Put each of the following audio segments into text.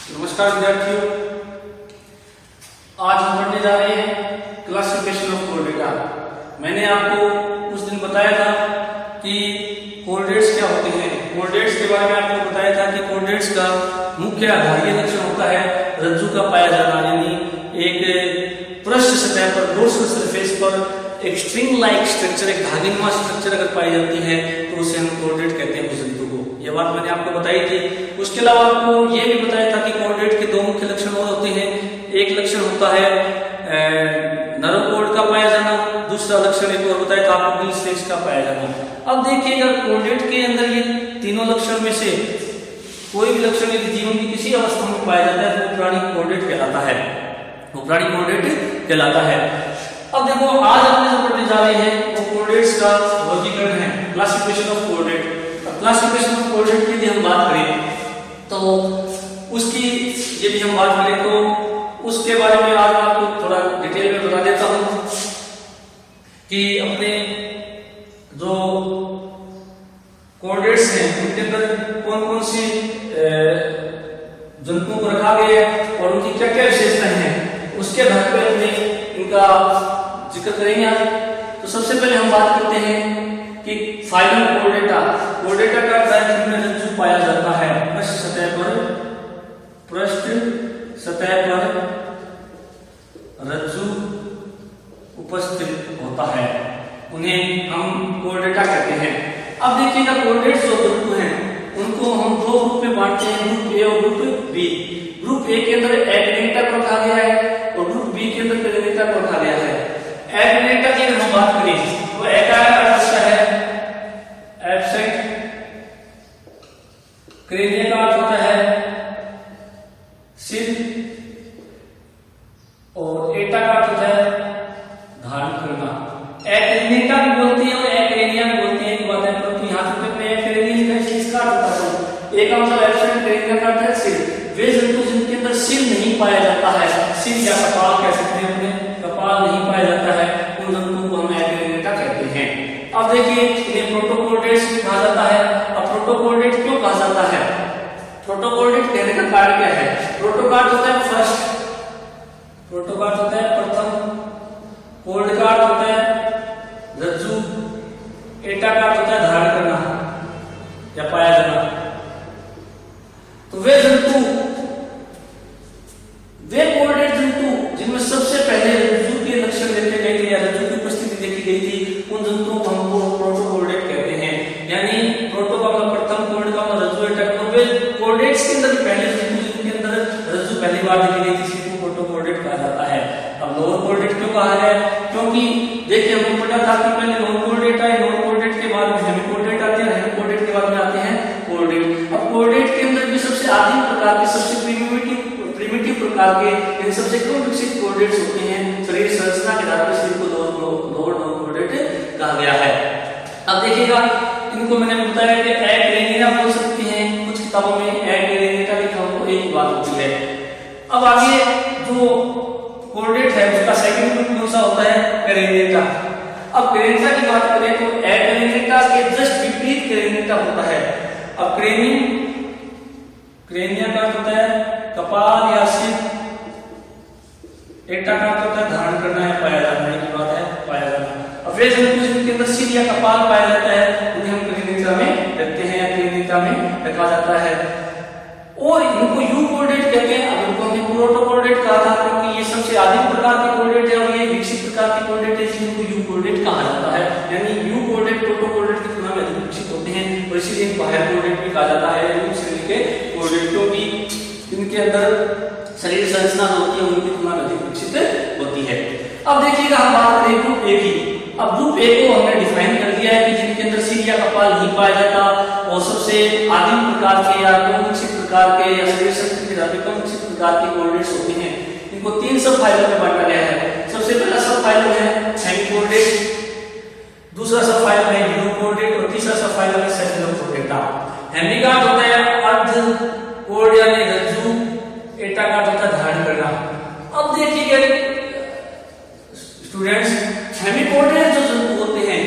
नमस्कार विद्यार्थियों, आज हम पढ़ने जा रहे हैं क्लासिफिकेशन ऑफ कोऑर्डिनेटा। मैंने आपको उस दिन बताया था कि कोऑर्डिनेट्स क्या होते हैं। कोऑर्डिनेट्स के बारे में आपको बताया था कि कोऑर्डिनेट्स का मुख्य आधारीय लक्षण होता है रज्जु का पाया जाना, यानी एक पृष्ठ सतह पर डोर्सल सरफेस पर एक स्ट्रिंग लाइक स्ट्रक्चर, एक धागेनुमा स्ट्रक्चर अगर पाई जाती है तो उसे हम कोऑर्डिनेट कहते हैं उस जंतु को। यह बात मैंने आपको बताई थी। उसके अलावा आपको यह भी बताया था कि कोऑर्डिनेट के दो मुख्य लक्षण और होते हैं। एक लक्षण होता है नरम कोड का पाया जाना, दूसरा लक्षण एक और बताया था आपको मिल स्ट्रेस का पाया जाना। अब देखिएगा कोऑर्डिनेट के अंदर ये तीनों लक्षण में से कोई भी लक्षण यदि जीवन की किसी अवस्था में पाया जाता है तो वो प्राणी कोऑर्डिनेट कहलाता है, वो प्राणी कोऑर्डिनेट कहलाता है। अब देखो, आज हम जो पढ़ने जा रहे हैं वो कोऑर्डिनेट्स का वर्गीकरण है, classification of coordinate. Classification of coordinate की यदि हम बात करें तो उसकी यदि हम बात करें तो उसके बारे में आज आपको थोड़ा डिटेल में बता देता हूं कि अपने जो कोऑर्डिनेट्स हैं उनके अंदर कौन कौन सी जंतुओं को रखा गया है और उनकी क्या क्या विशेषताएं हैं, उसके आधार पर हमने इनका जिक्र करेंगे आज। तो सबसे पहले हम बात करते हैं कि फाइलम कोऑर्डिनेटा। कोऑर्डिनेटा का अर्थ है जिनमें रज्जु पाया जाता है, पृष्ठ सतह पर रज्जु उपस्थित होता है, उन्हें हम कोऑर्डिनेटा कहते हैं। अब देखिएगा, कोऑर्डिनेट्स जो जंतु हैं उनको हम दो ग्रुप में बांटते हैं, ग्रुप ए और ग्रुप बी। ग्रुप ए के अंदर एग्रेनेटा को रखा गया है और ग्रुप बी के अंदर पेरेनेटा को रखा गया है। एग्रेनेटा की अगर हम बात करें तो एका का अर्थ है एब्सेंट, क्रेनिया का अर्थ होता है सिर और एटा का अर्थ होता है धारण करना। एक्रेनिया भी बोलते हैं और एक्रेनिया भी बोलते हैं, एक बात है, परंतु यहाँ पे एक्रेनिया का इसका अर्थ होता है एक का मतलब एब्सेंट, क्रेनिया का अर्थ है सिर। वे जंतु जिनके अंदर सिर नहीं पाया जाता है, सिर या कपाल कह सकते हैं, अपने कपाल नहीं पाया जाता है, उन जंतुओं को हम एक्रेनिया कहते हैं। अब देखिए, इन्हें प्रोटोकोऑर्डिनेट्स भी कहा जाता है। अब प्रोटोकोऑर्डिनेट क्यों कहा जाता है? प्रोटोकोऑर्डिनेट कहने का कारण क्या है? प्रोटोकार्ड होता है फर्स्ट, प्रोटोकार्ड होता है प्रथम, कोल्ड कार्ड होता है रज्जु, एटा कार्ड होता है धारण करना या पाया जाना। तो वे जंतु, वे कोऑर्डिनेट जंतु जिनमें सबसे पहले रज्जु के लक्षण देखे गए थे या रज्जु की उपस्थिति देखी गई थी, उन जंतुओं को हम प्रोटोकोऑर्डिनेट कहते हैं। यानी प्रोटो का मतलब प्रथम, कोल्ड का मतलब रज्जु, एटा का मतलब कोऑर्डिनेट्स के अंदर पहले जंतु जिनके अंदर रज्जु पहली बार देखी गई थी, इसको प्रोटोकोऑर्डिनेट कहा जाता है। अब लोअर कोऑर्डिनेट क्यों कहा गया? क्योंकि देखिए, हमने पढ़ा था कि पहले नॉन कोऑर्डिनेट आए, नॉन कोऑर्डिनेट के बाद में हेमी कोऑर्डिनेट आते हैं, हेमी कोऑर्डिनेट के बाद में आते हैं कोऑर्डिनेट। अब कोऑर्डिनेट के अंदर भी सबसे आदिम प्रकार के, सबसे प्रिमिटिव प्रकार के, इन सबसे कम विकसित कोऑर्डिनेट्स होते हैं। शरीर संरचना के आधार पर शरीर को लोअर नॉन कोऑर्डिनेट कहा गया है। अब देखिएगा, इनको मैंने बताया कि एक्रेनिया बोल सकते हैं, कुछ किताबों में एक्रेनिया लिखा हो, एक बात होती है। अब आगे जो कोऑर्डिनेट है उसका सेकंड ग्रुप कौन सा होता है? पेरेनेटा। अब पेरेनेटा की बात करें तो एक्रेनिया के जस्ट विपरीत पेरेनेटा होता है। अब क्रेनिया का होता है कपाल या सिर, एटा का होता है धारण करना है, पाया जाना की बात है, पाया जाना। अब वे जंतु जिनके अंदर सिर या कपाल पाया जाता है उन्हें हम क्रेनिया में रखते हैं या क्रेनिया में रखा जाता है। और इनको यू कोऑर्डिनेट कहते हैं। अब इनको हमने प्रोटोकोऑर्डिनेट कहा था क्योंकि ये सबसे आदिम प्रकार के कोऑर्डिनेट है और ये विकसित प्रकार के कोऑर्डिनेट है, जिनको यू कोऑर्डिनेट कहा जाता है। यानी यू कोऑर्डिनेट प्रोटोकोऑर्डिनेट की तुलना में अधिक विकसित होते हैं और इसीलिए इनको हायर कोऑर्डिनेट भी कहा जाता है। शरीर के कोऑर्डिनेट, क्योंकि इनके अंदर शरीर संरचना होती है उनकी तुलना में अधिक विकसित होती है। अब देखिएगा, हम बात करें ग्रुप ए की। अब ग्रुप ए को हमने डिफाइन कर दिया है कि जिनके अंदर सिर या कपाल नहीं पाया जाता और सबसे आदिम प्रकार के या कम विकसित प्रकार के या शरीर संरचना के आधार पर कम विकसित प्रकार के कोऑर्डिनेट्स होते हैं। इनको तीन सब फाइलों में बांटा गया है। सबसे पहला सब फाइलम है हेमी कोऑर्डिनेट, दूसरा सब फाइलम है यूरो कोऑर्डिनेट और तीसरा सब फाइलम है सेफेलो कोऑर्डिनेटा। हेमी का होता है अर्ध कोड यानी रज्जु, एटा का होता है धारण करना। अब देखिए स्टूडेंट्स, हेमी कोऑर्डिनेट जो जंतु होते हैं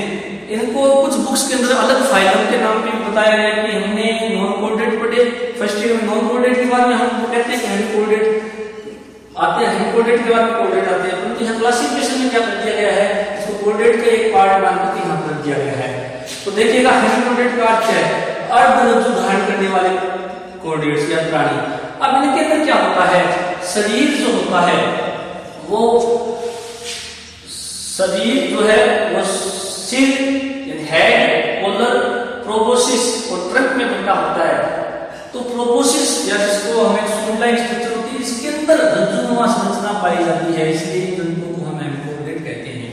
इनको कुछ बुक्स के अंदर अलग फाइलम के नाम पे बताया गया कि हमने नॉन कोऑर्डिनेट पढ़े, फर्स्ट ईयर में नॉन कोऑर्डिनेट के बाद में हम कहते हैं कि हेमिकोऑर्डिनेट आते हैं, हेमिकोऑर्डिनेट के बाद में कोऑर्डिनेट आते हैं, परंतु यहाँ क्लासिफिकेशन में क्या कर दिया गया है, इसको कोऑर्डिनेट का एक पार्ट मानकर यहाँ कर दिया गया है। तो देखिएगा हेमिकोऑर्डिनेट का अर्थ है अर्धरज्जु धारण करने वाले कोऑर्डिनेट्स या प्राणी। अब इनके अंदर क्या होता है, शरीर जो होता है वो शरीर जो है वो सिर यानी हेड, कॉलर, प्रोबोसिस और ट्रंक में बंटा होता है। तो प्रोबोसिस या जिसको हमें सूंड-लाइक स्ट्रक्चर होती है, इसके अंदर रज्जुनुमा संरचना पाई जाती है, इसलिए इन जंतुओं को हम हेमिकोऑर्डिनेट कहते हैं।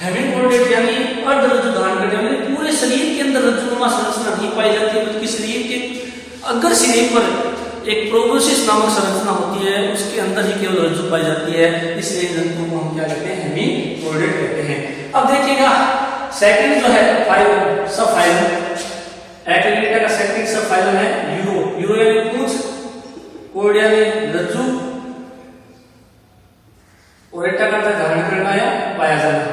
हेमिकोऑर्डिनेट यानी अर्धरज्जु धारण करने वाले, पूरे शरीर के अंदर रज्जुनुमा संरचना नहीं पाई जाती है, बल्कि शरीर के अग्र सिरे पर एक प्रोबोसिस नामक संरचना होती है, उसके अंदर ही केवल रज्जु पाई जाती है, इसलिए जंतुओं को हम क्या कहते हैं, हेमिकोऑर्डिनेट कहते हैं। अब देखिएगा सेकंड जो है फाइलम, सब फाइलम, एक्टिविटा का सेकंड सब फाइलम है यूरो। यूरो यानी पूंछ, कोर्ड यानी रज्जु, और एटा का धारण करना या पाया जाना।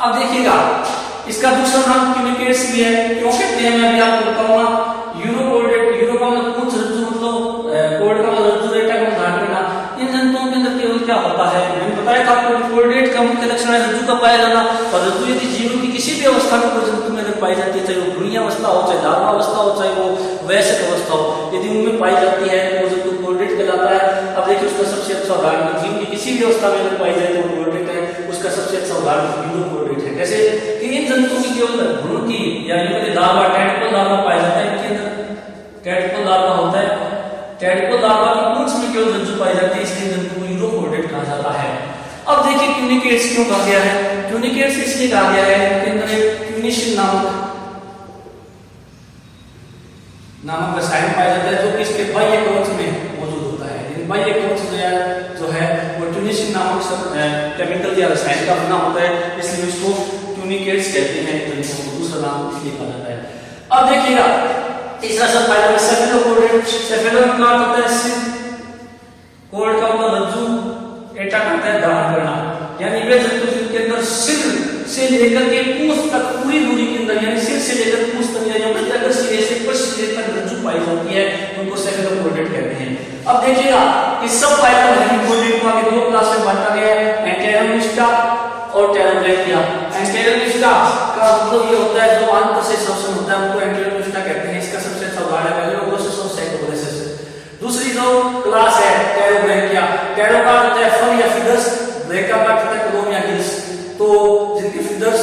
अब देखिएगा इसका दूसरा नाम क्यूनिकेट्स भी है। क्यों कहते हैं मैं अभी आपको बताऊंगा। यूरोकोर्डेट, यूरो का मतलब पूंछ, रज्जु मतलब कोर्ड का मतलब रज्जु, एटा का मतलब धारण करना। इन जंतुओं के अंदर केवल क्या होता है, मैंने बताया था आपको कोर्डेट का मुख्य लक्षण है रज्जु का पाया जाना, और रज्जु यदि जीव की किसी भी अवस्था में कोई जंतु में अगर पाई जाती है, चाहे वो भ्रूण अवस्था हो, चाहे लार्वा अवस्था हो, चाहे वो वयस्क अवस्था हो, यदि उनमें पाई जाती है तो वो जंतु कोर्डेट कहलाता है। अब देखिए उसका सबसे अच्छा उदाहरण जीव की किसी भी अवस्था में अगर पाई जाए तो कोर्डेट है, उसका सबसे अच्छा उदाहरण यूरोकोर्डेट है। जैसे कि इन जंतुओं की केवल भ्रूण की या लार्वा, टेडपोल लार्वा पाया जाता है, इनके अंदर टेडपोल लार्वा होता है, टेडपोल लार्वा की पूंछ में केवल रज्जु पाई जाती है, इसलिए जंतु को यूरोकोर्डेट कहा जाता है। अब देखिए क्यूनिकेट्स क्यों कहा गया है, क्यूनिकेट्स इसलिए कहा गया है कि अंदर एक क्यूनिशिन नामक रसायन पाया जाता है, जो किसके बाह्य कवच में मौजूद होता है। बाह्य कवच जो है वो क्यूनिशिन नामक केमिकल या रसायन का बना होता है, इसलिए उसको क्यूनिकेट्स कहते हैं, दूसरा नाम इसलिए कहा जाता है। अब देखिएगा तीसरा सब फाइलम है सेफेलोकोर्डेट। सेफेलोन का अर्थ होता है सिर, कोर्ड का मतलब रज्जु, एटा का अर्थ है धारण करना, यानी वे जंतु जिनके अंदर सिर से लेकर के पूंछ तक पूरी दूरी के अंदर, यानी सिर से लेकर पूंछ तक या अगर सिरे से पर सिरे तक रज्जु पाई जाती है, उनको सेफेलोकोर्डेट कहते हैं। अब देखिएगा इस सब फाइलम हेमिकोऑर्डिनेट को आगे दो क्लास में बांटा गया है, एंटेरोमिस्टा और टेरोब्रैकिया। एंटेरोमिस्टा का मतलब ये होता है जो अंत से श्वसन होता है, उनको एंटेरोमिस्टा कहते हैं। इसका सबसे अच्छा उदाहरण है गैलोगोसिस और साइटोगोसिस। दूसरी जो क्लास है टेरोब्रैकिया, टेरो का अर्थ है फर या फिदर्स, ब्रैकिया का अर्थ है क्लोम या गिल्स। तो जिनके फिदर्स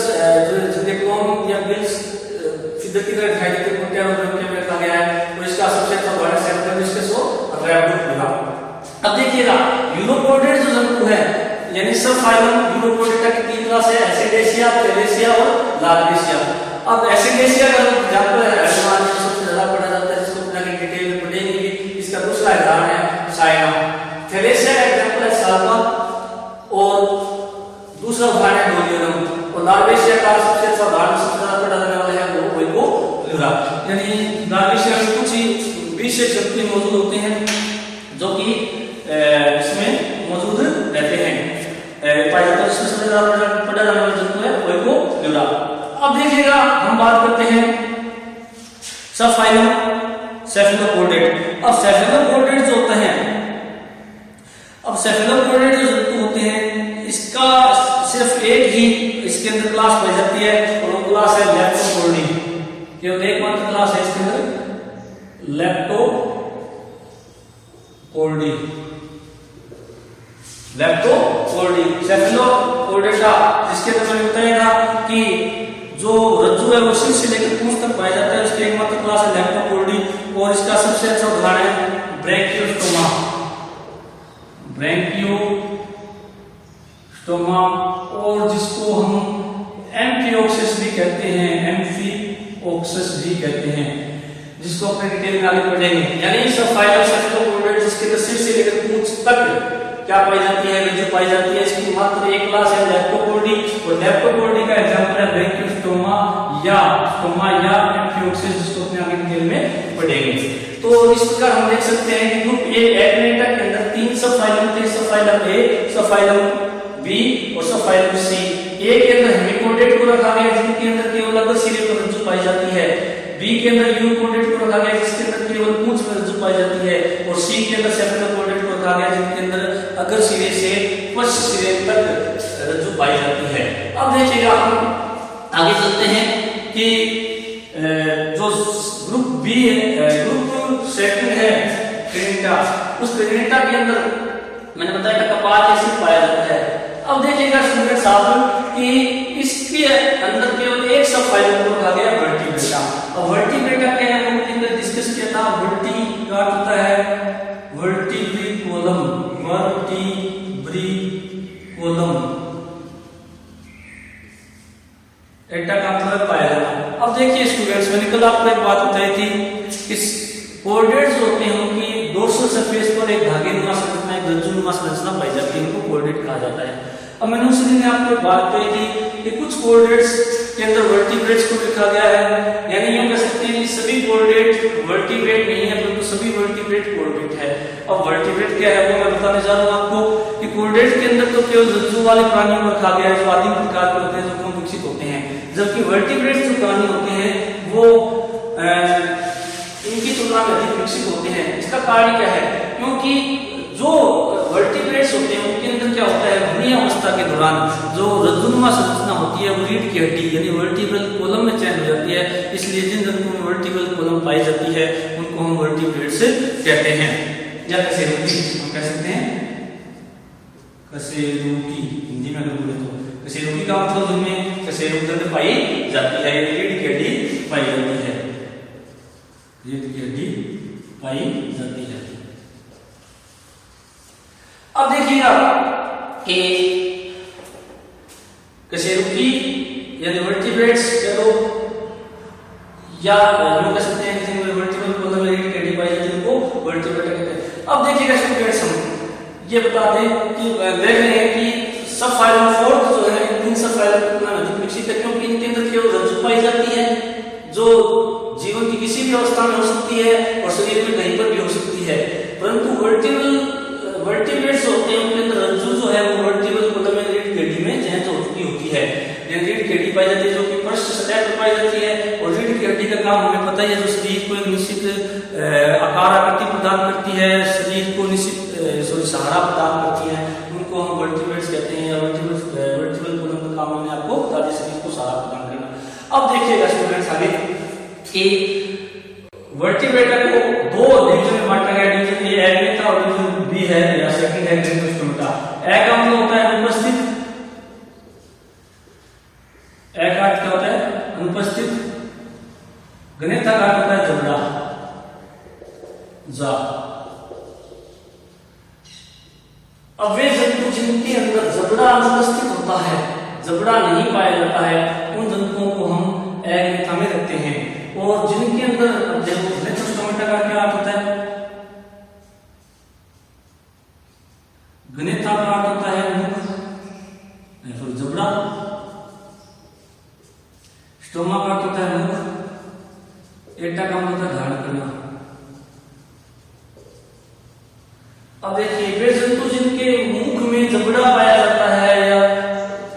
जिनके क्लोम या गिल्स फिदर की तरह दिखाई देते हैं, उनको टेरोब्रैकिया में कहा गया है। और इसका सबसे अच्छा उदाहरण है सेफेलोमिस्टस और रैबिडोप्टेरा। अब देखिएगा यूरोकोर्डेट जो जंतु है, यानी सब फाइलम यूरोकोर्डेटा की तीन क्लास है, एसिडेशिया, थैलेसिया और लार्वेशिया। अब एसिडेशिया का एग्जांपल है एडवांस में सबसे ज्यादा पढ़ा जाता है, जिसको पूरा डिटेल में पढ़ेंगे। इसका दूसरा उदाहरण है साइना। थैलेसिया का एग्जांपल है साल्वा और दूसरा उदाहरण है डोलियम। और लार्वेशिया का सबसे अच्छा उदाहरण सबसे ज्यादा पढ़ा जाने वाला है वो वेगोप्लुरा। यानी लार्वेशिया में कुछ ही विशेष जंतु मौजूद होते हैं जो कि इसमें मौजूद रहते हैं, पाया जाता है। इसमें सबसे ज्यादा पढ़ा जाने वाला जंतु है वेगोप्लुरा। अब देखिएगा हम बात करते हैं सब फाइलम सेफेलोकोर्डेट। अब सेफेलोकोर्डेट जो होते हैं, अब सेफेलोकोर्डेट जो जंतु होते हैं, इसका सिर्फ एक ही इसके अंदर क्लास पाई जाती है, और वो क्लास है लेप्टोकोर्डी। केवल एकमात्र क्लास है इसके अंदर लेप्टोकोर्डी। लेप्टोकोर्डी सेफेलोकोर्डेटा, जिसके अंदर मैंने बताया था कि जो रज्जु है वो सिर से लेकर पूंछ तक पाया जाता है, उसकी एकमात्र क्लास है लेप्टोकोर्डी। और इसका सबसे अच्छा उदाहरण है ब्रैकियोस्टोमा। ब्रैकियोस्टोमा और जिसको हम एम्फिओक्सिस भी कहते हैं, एम्फिओक्सिस भी कहते हैं, जिसको अपने डिटेल में आगे पढ़ेंगे। यानी सब फाइलम सेफेलोकोर्डेट जिसके अंदर सिर से लेकर पूंछ तक क्या पाई जाती है, रज्जु पाई जाती है, इसकी मात्र एक क्लास है लेप्टोकोर्डी। और लेप्टोकोर्डी का एग्जांपल है ब्रैकियोस्टोमा या स्टोमा या एम्फिओक्सिस, जिसको अपने आगे डिटेल में पढ़ेंगे। तो इस प्रकार हम देख सकते हैं कि ग्रुप ए एक्टिविटा के अंदर तीन सब फाइलम थे, सब फाइलम ए, सब फाइलम बी और सब फाइलम सी। ए के अंदर हेमिकोऑर्डिनेट को रखा गया, जिनके अंदर केवल अग्र सिरे पर रज्जु पाई जाती है। बी के अंदर यूनिकोडेट को रखा गया जिसके अंदर केवल पूंछ में रज्जु पाई जाती है, और सी के अंदर सेफलोकोडेट को रखा गया जिसके अंदर अग्र सिरे से पश्च सिरे तक रज्जु पाई जाती है। अब देखिएगा हम आगे चलते हैं कि जो ग्रुप बी है, ग्रुप सेकंड है क्रेनिटा, उस क्रेनिटा के अंदर मैंने बताया था कपाल एसिड पाया जाता है। अब देखिएगा स्टूडेंट साहब कि इसके अंदर केवल एक सब फाइलम को रखा गया वर्टिब्रेटा। अब वर्टिब्रेटा क्या है हमने डिस्कस किया था, वर्टी का होता है वर्टिब्रिकोलम, वर्टिब्रिकोलम एटा का मतलब पाया जाता। अब देखिए स्टूडेंट्स, मैंने कल आपको एक बात बताई थी, इस कोर्डेट्स होते हैं उनकी डोर्सल सरफेस पर एक धागेनुमा संरचना, एक रज्जुनुमा संरचना पाई जाती है, इनको कोर्डेट कहा जाता है। अब मैंने उस दिन आपको एक बात कही थी कि कुछ कोर्डेट्स के अंदर वर्टिब्रेट्स को लिखा गया है, यानी यूं कह सकते हैं कि सभी कोर्डेट वर्टिब्रेट नहीं है परंतु सभी वर्टिब्रेट कोर्डेट है। अब वर्टिब्रेट क्या है वो मैं बताने जा रहा हूं आपको कि कोर्डेट के अंदर तो केवल रज्जु वाले प्राणियों को रखा गया है जो आदिम प्रकार के होते हैं, जो विकसित होते हैं, जबकि वर्टिब्रेट जो प्राणी होते हैं वो इनकी तुलना में अधिक विकसित होते हैं। इसका कारण क्या है, क्योंकि जो वर्टिब्रेट्स होते हैं उनके अंदर क्या होता है, भ्रूणीय अवस्था के दौरान जो रज्जुनुमा संरचना होती है वो रीढ़ की हड्डी यानी वर्टिब्रल कॉलम में चेंज हो जाती है, इसलिए जिन जंतुओं में वर्टिब्रल कॉलम पाई जाती है उनको हम वर्टिब्रेट्स कहते हैं, या कशेरुकी हम कह सकते हैं, कशेरुकी हिंदी में अगर बोले तो। कशेरुकी का मतलब जिनमें कशेरुकी पाई जाती है, रीढ़ की हड्डी पाई जाती है, रीढ़ की हड्डी पाई जाती है। अब देखिएगा कि कशेरुकी यानी वर्टिब्रेट्स चलो या जो कह सकते हैं किसी में वर्टिब्रल कॉलम में रीढ़ की हड्डी पाई जाती है उनको वर्टिब्रेट कहते हैं। अब देखिएगा स्टूडेंट्स, हम ये बता दें कि देख रहे हैं कि सब फाइलम फोर्थ जो है इन सब फाइलम की तुलना में अधिक विकसित है, क्योंकि इनके अंदर केवल रज्जु पाई जाती है जो जीवन की किसी भी अवस्था में हो सकती है और शरीर में कहीं पर भी हो सकती है, परंतु वर्टिब्रेट्स होते हैं उनके अंदर रज्जु जो है वो वर्टिब्रल कॉलम में रीढ़ की हड्डी में चेंज हो चुकी होती है, रीढ़ की हड्डी पाई जाती है जो कि पृष्ठ सतह पर पाई जाती है, और रीढ़ की हड्डी का काम हमें पता ही है, जो शरीर को एक निश्चित आकार आकृति प्रदान करती है, शरीर को निश्चित सहारा प्रदान करती है, उनको हम वर्टिब्रेट्स कहते हैं, या वर्टिब्रल कॉलम का काम मैंने आपको बता दिया, शरीर को सहारा प्रदान करना। अब देखिएगा स्टूडेंट्स आगे कि वर्टिब्रेटा को दो डिवीजन में बांटा गया, डिवीजन ए में था और डिवीजन बी है या सेकंड है ग्रेनोस्टोमेटा। ए का मतलब होता है अनुपस्थित, ए का अर्थ क्या होता है अनुपस्थित, गनेथा का अर्थ होता है जबड़ा, जा। अब वे जंतु जिनके अंदर जबड़ा अनुपस्थित होता है, जबड़ा नहीं पाया जाता है, उन जंतुओं को हम एग्नेथा में रखते हैं, और जिनके अंदर ग्रेनोस्टोमेटा का क्या अर्थ होता है, गनेथा का अर्थ होता है मुख या फिर जबड़ा, स्टोमा का अर्थ होता है मुख, एटा का मतलब है धारण करना। अब देखिए वे जंतु जिनके मुख में जबड़ा पाया जाता है या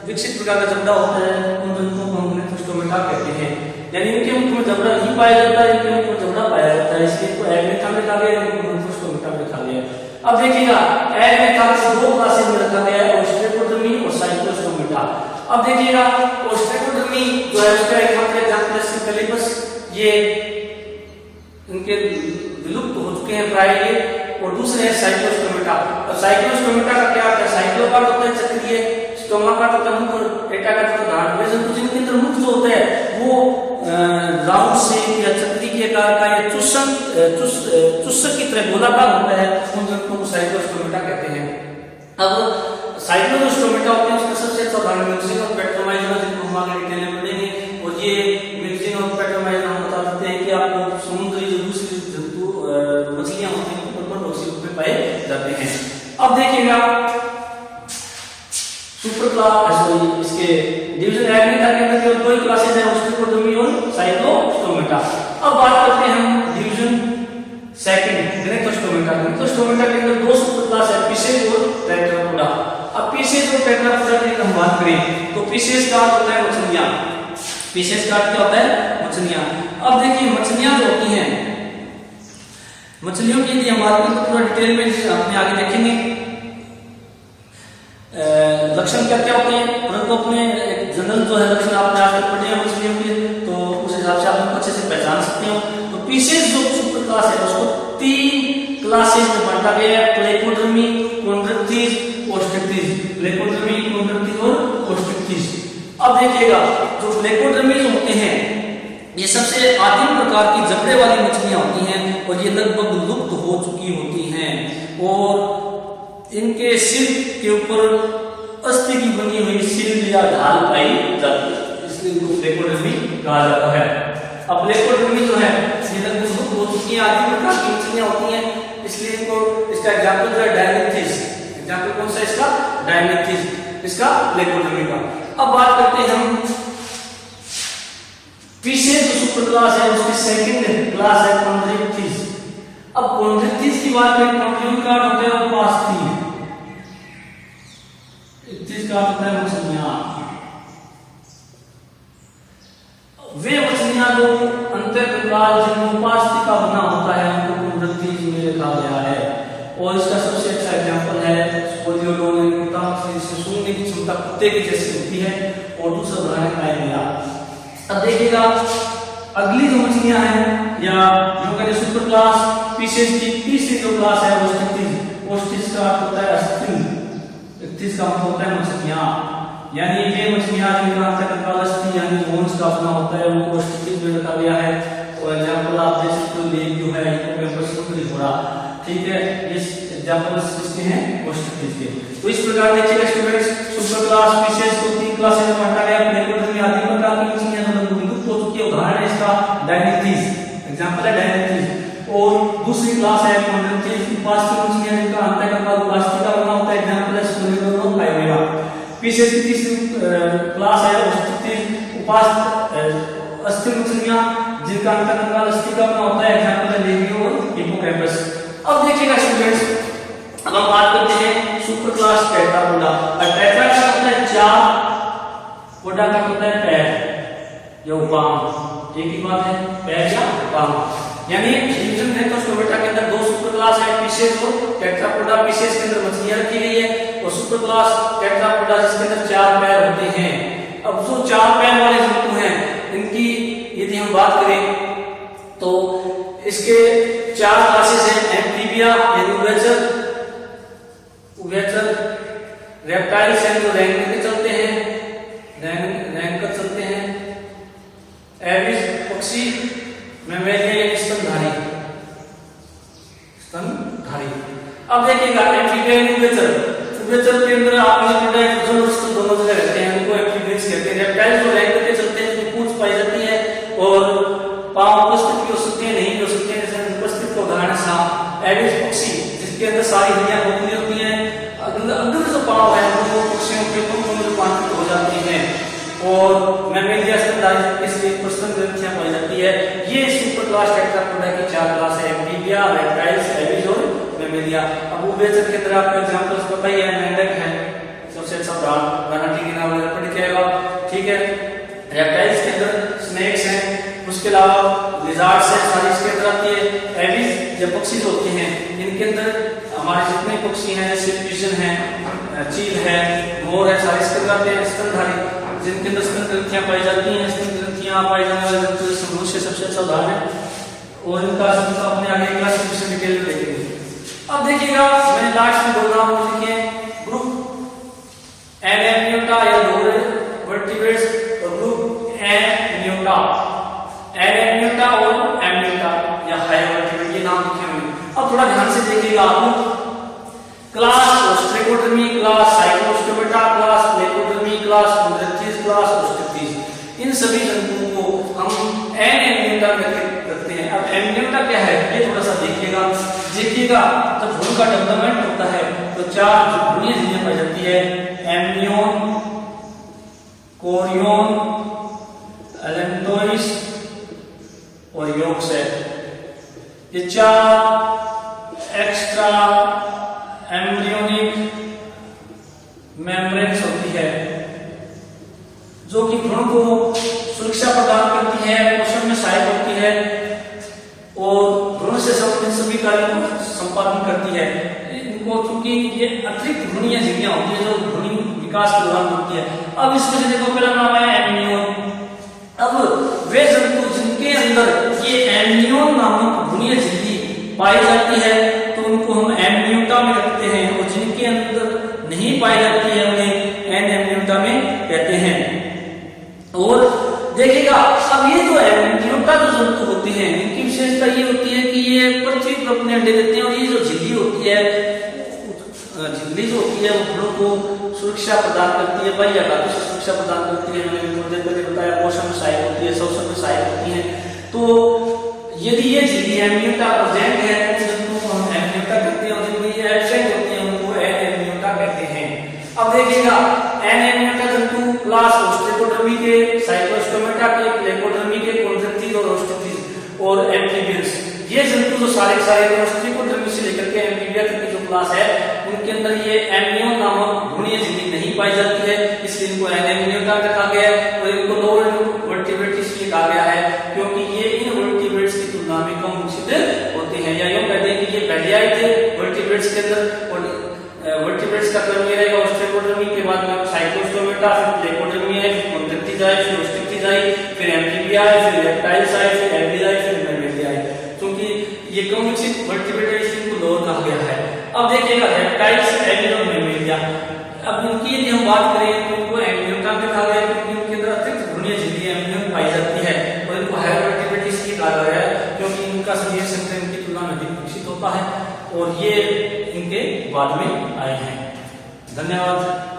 विकसित प्रकार का जबड़ा होता है उन जंतुओं को हम ग्रेनोस्टोमेटा कहते हैं, यानी इनके मुख में जबड़ा नहीं पाया जाता है, इनके मुख में जबड़ा पाया जाता है, इसलिए इनको एग्नेथा में रखा गया, इनको ग्रेनोस्टोमेटा में रखा गया। अब देखिएगा एग्नेथा को दो क्लासेस में रखा गया है, ओस्ट्रेकोडर्मी और साइक्लोस्टोमेटा। अब देखिएगा ओस्ट्रेकोडर्मी जो है उसका एक मतलब एग्जांपल है सिम्पेलिपस, ये इनके विलुप्त हो चुके हैं प्राय ये, और दूसरे है साइक्लोस्टोमेटा। और साइक्लोस्टोमेटा का क्या होता है, साइक्लो का होता है चक्रीय, स्टोमा का होता है मुख और एटा का होता है धारण। वे जंतु जिनके अंदर मुख जो होता है वो राउंड शेप या चक्री के आकार का या चुस्सक की तरह गोलाकार होता है, उन जंतुओं को साइक्लोस्टोमेटा कहते हैं। अब साइक्लोस्टोमेटा होते हैं उसका सबसे अच्छा उदाहरण मिक्सिंग ऑफ पेट्रोमाइजरा, जिनको हम आगे डिटेल में पढ़ेंगे, और ये मिक्सिंग ऑफ पेट्रोमाइजरा हम बता देते हैं कि आपको समुद्री जो दूसरी जंतु मछलियां होती हैं पाए जाते हैं। अब देखिएगा सुपर क्लास इसके डिवीजन एग्नेथा के अंदर केवल दो ही क्लासेस हैं, ओस्ट्रेकोडर्मी और साइक्लोस्टोमेटा। अब बात करते हैं हम डिवीजन सेकंड ग्रेनोस्टोमेटा। ग्रेनोस्टोमेटा के अंदर दो सुपर क्लास है, पिसेस और टेट्रापोडा। अब पिसेस और टेट्रापोडा की हम बात करें तो पिसेस का होता है मछलियां, फिशेस का क्या होता है मछलियां। अब देखिए मछलियां जो होती हैं, मछलियों की यदि हम बात करें तो थोड़ा डिटेल में अपने आगे देखेंगे लक्षण क्या क्या होते हैं, परंतु अपने जनरल जो है लक्षण आपने आज तक पढ़े हैं मछलियों के, तो उस हिसाब से आप उनको अच्छे से पहचान सकते हो। तो पीसेस जो सुपर क्लास है उसको 3 क्लासेस में बांटा गया है, प्लेकोड्रमी, कॉन्ड्रिक्टिस, ओस्ट्रिक्टिस। प्लेकोड्रमी, कॉन्ड्रिक्टिस और ओस्ट्रिक्टिस। अब देखिएगा जो प्लेकोड्रमी होते हैं ये सबसे आदिम प्रकार की जबड़े वाली मछलियां होती हैं और ये लगभग लुप्त हो चुकी होती हैं और इनके सिर के ऊपर अस्थि की बनी हुई सील या ढाल पाई जाती है, इसलिए इनको प्लेकोड्रमी कहा जाता है। अब प्लेकोड्रमी जो है ये लगभग लुप्त हो चुकी है, आदिम प्रकार की मछलियां होती हैं, इसलिए इनको इसका एग्जांपल जो है डायनिथिस। एग्जांपल कौन सा इसका? डायनिथिस, इसका प्लेकोड्रमी का। अब बात करते हैं हम फिशेस जो सुपर क्लास है उसकी सेकंड क्लास है कॉन्ड्रिक्टिस। अब कॉन्ड्रिक्टिस की बात करें, कॉन्ड्रिक्टिस का होता है उपास्थि, इक्तिस का होता है मछलियां। वे मछलियां जो अंतःकंकाल जिनमें उपास्थि का बना होता है उनको कॉन्ड्रिक्टिस में लिखा गया है और इसका सबसे अच्छा एग्जांपल है स्पोलियोडोन, जिससे सूंघने की क्षमता कुत्ते की जैसी होती है और दूसरा उदाहरण आएगा। अब देखिएगा अगली जो मछलियां हैं या जो कहते सुपर क्लास फिशेस की तीसरी जो क्लास है वो ओस्ट्रिक्टिस। ओस्ट्रिक्टिस का अर्थ होता है अस्थिन, इक्तिस का मतलब होता है मछलियां, यानी ये मछलियां जिनका अंतःकंकाल अस्थि यानी बोन्स का बना होता है वो ओस्ट्रिक्टिस में रखा गया है। और एग्जांपल आप देख सकते हो लेग जो है हिप्पोकैम्पस घोड़ा, ठीक है, इस एग्जांपल किसके हैं? ओस्ट्रिक्टिस के। तो इस प्रकार देखिएगा स्टूडेंट्स सुपर क्लास फिशेस को 3 क्लासेस में बांटा गया। प्लेकोड्रमी आदि प्रकार की मछलियां जो लुप्त हो चुकी है, उदाहरण है इसका डायनिथिस, एग्जांपल है डायनिथिस। और दूसरी क्लास है कॉन्ड्रिक्टिस, उपास्थि मछलियां जिनका अंतःकंकाल उपास्थि का बना होता है, एग्जांपल है स्पोलियोडोन और पाइमेरा। फिशेस की तीसरी क्लास है ओस्ट्रिक्टिस, उपास्थि अस्थि मछलियां जिनका अंतःकंकाल अस्थि का बना होता है, एग्जांपल है लेगियो और हिप्पोकैम्पस। अब देखिएगा स्टूडेंट्स अब हम बात करते हैं सुपर क्लास टेट्रापोडा। टेट्रा का होता है 4, पोडा का होता है पैर या पाम, एक ही बात है पैर या पाम, यानी डिवीजन है तो स्टोमेटा के अंदर 2 सुपर क्लास है, फिशेस और टेट्रापोडा। फिशेस के अंदर मछलियां रखी गई है और सुपर क्लास टेट्रापोडा जिसके अंदर 4 पैर होते हैं। अब जो 4 पैर वाले जंतु हैं इनकी यदि हम बात करें तो इसके 4 क्लासेस हैं, एम्फीबिया यानी उभयचर, रेप्टाइल्स हैं जो रैंक करके चलते हैं, एविस पक्षी, मैमेलिया स्तनधारी। अब देखिएगा एम्फीबिया उभयचर के अंदर आपने दोनों जगह रहते हैं, उनको एम्फीबियंस कहते हैं। रेप्टाइल्स जो रैंक करके चलते हैं जिनकी पूंछ पाई जाती है और पांव उपस्थित भी हो सकते हैं, नहीं भी हो सकते हैं, जैसे उपस्थित का उदाहरण सांप। एविस पक्षी जिसके अंदर सारी हड्डियां खोखली होती हैं, अंदर जो पांव है वो पक्षियों के रूपांतरित हो जाती हैं और मैमेलिया स्तनधारी इसलिए स्तन ग्रंथियां पाई जाती है। ये सुपर क्लास टेट्रापोडा की 4 क्लास है, एम्फीबिया, रेप्टाइल्स, एविस और मैमेलिया। अब उभयचर के अंदर आपको एग्जांपल्स पता ही है, मेंढक है सबसे अच्छा उदाहरण, गाना टीना वगैरह पढ़ के आएगा, ठीक है। रेप्टाइल्स के अंदर स्नेक्स हैं, उसके अलावा लिजार्ड्स हैं, सारी इसके अंदर आती है। एविस जो पक्षी होते हैं इनके अंदर हमारे जितने पक्षी हैं जैसे पिजन है, चील है, मोर है, सारे इसके अंदर आते हैं। स्तनधारी जिनके अंदर स्तन ग्रंथियां पाई जाती हैं, स्तन ग्रंथियां पाई जाने वाले जंतु मनुष्य सबसे अच्छा उदाहरण है और इनका अपने आगे क्लासिफिकेशन डिटेल में देखेंगे। अब देखिएगा मैं लास्ट में बोल रहा हूँ, देखिए ग्रुप एनाम्नियोटा या लोअर वर्टिब्रेट्स और ग्रुप एम्नियोटा, एनाम्नियोटा और एम्नियोटा या हायर वर्टिब्रेट, ये नाम लिखे हुए। अब थोड़ा ध्यान से देखिएगा आप, class Ostracodermi, class Cyclostomata, class Placodermi, class Chondrichthyes, class Osteichthyes, इन सभी जंतुओं को हम एनाम्नियोटा में रखते हैं। अब एम्नियोटा क्या है ये थोड़ा सा देखिएगा, जब भ्रूण का डेवलपमेंट होता है तो 4 भ्रूणीय झिल्लियां पाई जाती है, एम्नियोन, कोरियोन, एलेंटोइस और योक्सेट। ये 4 एक्स्ट्रा एम्ब्रियोनिक मेम्ब्रेन्स होती है जो कि भ्रूण को सुरक्षा है, पोषण में सहायक होती है और भ्रूण से संबंधित सभी कार्यों को संपादन करती है। इनको चूंकि ये अतिरिक्त भ्रूणीय झिल्लियां होती है जो भ्रूण विकास के दौरान होती है। अब इसमें से देखो पहला नाम है एमनियोन। अब वे जंतु जिनके अंदर ये एमनियोन नामक भ्रूणीय झिल्ली पाई जाती है तो उनको हम एमनियोटा में रखते हैं, और जिनके अंदर नहीं पाई जाती है उन्हें एनएमनियोटा में कहते हैं। और देखिएगा अब ये जो एमनियोटा जो जंतु होते हैं इनकी विशेषता ये होती है कि ये पृथ्वी पर अपने अंडे देते हैं, और ये जो झिल्ली होती है, झिल्ली जो होती है वो भ्रूण को सुरक्षा प्रदान करती है, बाह्य आघातों से सुरक्षा प्रदान करती है। मैंने थोड़ी देर पहले बताया पोषण में सहायक होती है, शोषण में सहायक होती है। तो यदि ये झिल्ली एमनियोटा प्रेजेंट है तो जंतु को हम एमनियोटा कहते हैं, और जिनमें ये एब्सेंट होती है उनको एनएमनियोटा कहते हैं। अब देखिएगा एनएमनियोटा जंतु क्लास ओस्ट्रिकोडर्मी के, साइक्लोस्टोमेटा के, प्लेकोडर्मी के, कोन्ड्रिक्टिस और ओस्ट्रिकोडर्मी और एम्फीबियंस, ये जंतु जो सारे ओस्ट्रिकोडर्मी से लेकर के एम्फीबिया तक की जो क्लास है उनके अंदर ये एमनियोन नामक भ्रूणीय झिल्ली नहीं पाई जाती है, इसलिए इनको एनएमनियोटा रखा गया है। और इनको लोअर वर्टिब्रेट इसलिए कहा गया है क्योंकि ये इन वर्टिब्रेट्स की तुलना में कम विकसित होते हैं, या यूं कहते हैं कि ये पहले आए थे वर्टिब्रेट्स के अंदर। और वर्टिब्रेट्स का क्रम ये रहेगा ओस्ट्रिकोडर्मी के बाद में साइक्लोस्टोमेटा, फिर प्लेकोडर्मी है, फिर कोन्ड्रिक्टिस आए, फिर ओस्ट्रिक्टिस आई, फिर एम्फीबिया आए, फिर रेप्टाइल्स आए, फिर एल्गिस आए, फिर मैमेलिया आए। क्योंकि ये कम विकसित वर्टिब्रेट को लोअर कहा गया है। अब देखिएगा रेप्टाइल्स, एल्गिस और मैमेलिया, अब इनकी यदि हम बात करें तो इनको एमनियोटा कहा गया है क्योंकि उनके अंदर अतिरिक्त भ्रूणीय झिल्ली एमनियोन पाई जाती है, और इनको हायर वर्टिब्रेट इसलिए कहा गया है क्योंकि इनका शरीर संख्या इनकी तुलना में अधिक विकसित होता है, और ये इनके बाद में आए हैं। धन्यवाद।